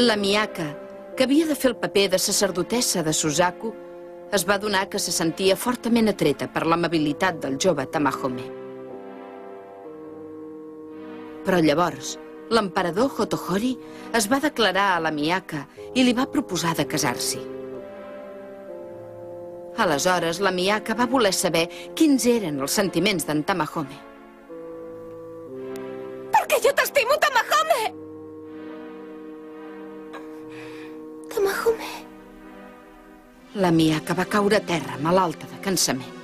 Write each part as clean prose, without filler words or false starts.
La Miyaka, que havia de fer el paper de sacerdotessa de Suzaku, es va adonar que se sentia fortament atreta per l'amabilitat del jove Tamahome. Però llavors, l'emperador Hotohori es va declarar a la Miyaka i li va proposar de casar-s'hi. Aleshores, la Miyaka va voler saber quins eren els sentiments d'en Tamahome. Perquè jo t'estimo, Tamahome! Tamahome... La Miyaka va caure a terra, malalta de cansament.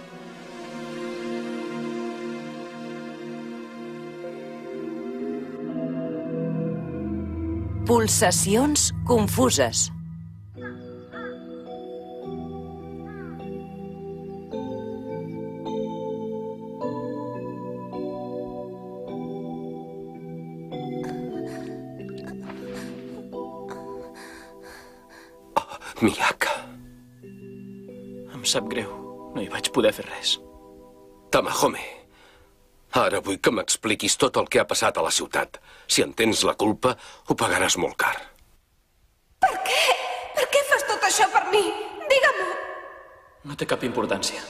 Pulsacions confuses. Miyaka. Em sap greu. No hi vaig poder fer res. Tamahome, ara vull que m'expliquis tot el que ha passat a la ciutat. Si en tens la culpa, ho pagaràs molt car. Per què? Per què fas tot això per mi? Digue-m'ho. No té cap importància.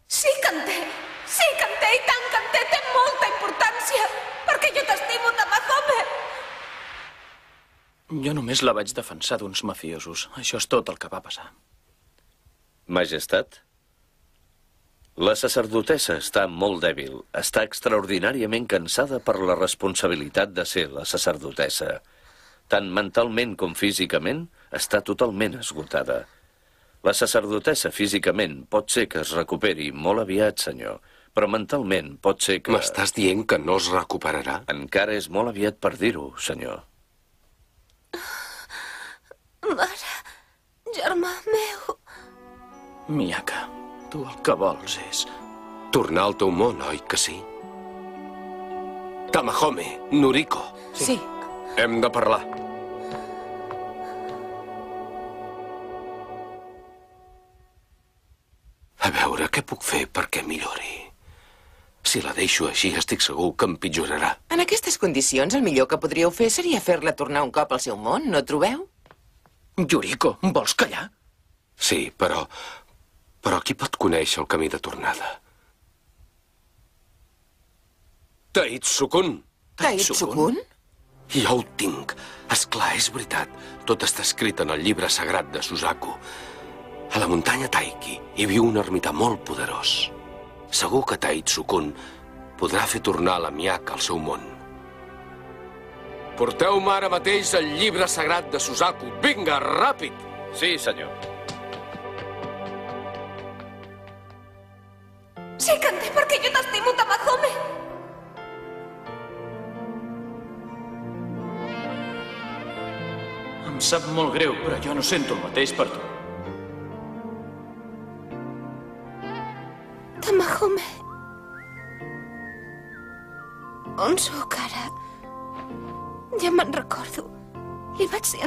Sí que en té. Sí que en té, i tant que en té. Té molta importància. Perquè jo t'estimo, Tamahome. Jo només la vaig defensar d'uns mafiosos. Això és tot el que va passar. Majestat? La sacerdotessa està molt dèbil. Està extraordinàriament cansada per la responsabilitat de ser la sacerdotessa. Tant mentalment com físicament, està totalment esgotada. La sacerdotessa físicament pot ser que es recuperi molt aviat, senyor, però mentalment pot ser que... M'estàs dient que no es recuperarà? Encara és molt aviat per dir-ho, senyor. Mare, germà meu... Miyaka, tu el que vols és... Tornar al teu món, oi que sí? Tamahome, Noriko. Sí. Hem de parlar. A veure, què puc fer perquè millori? Si la deixo així, estic segur que empitjorarà. En aquestes condicions, el millor que podríeu fer seria fer-la tornar un cop al seu món, no trobeu? Yuriko, vols callar? Sí, però qui pot conèixer el camí de tornada? Taitsukun. Taitsukun? Jo ho tinc. Esclar, és veritat. Tot està escrit en el llibre sagrat de Suzaku. A la muntanya Taiki hi viu un ermità molt poderós. Segur que Taitsukun podrà fer tornar la Miyaka al seu món. Porteu-me ara mateix el llibre sagrat de Suzaku. Vinga, ràpid! Sí, senyor. Sí que en té, perquè jo t'estimo, Tamahome. Em sap molt greu, però jo no sento el mateix per tu. Tamahome. On sóc ara? Ja me'n recordo. Li vaig ser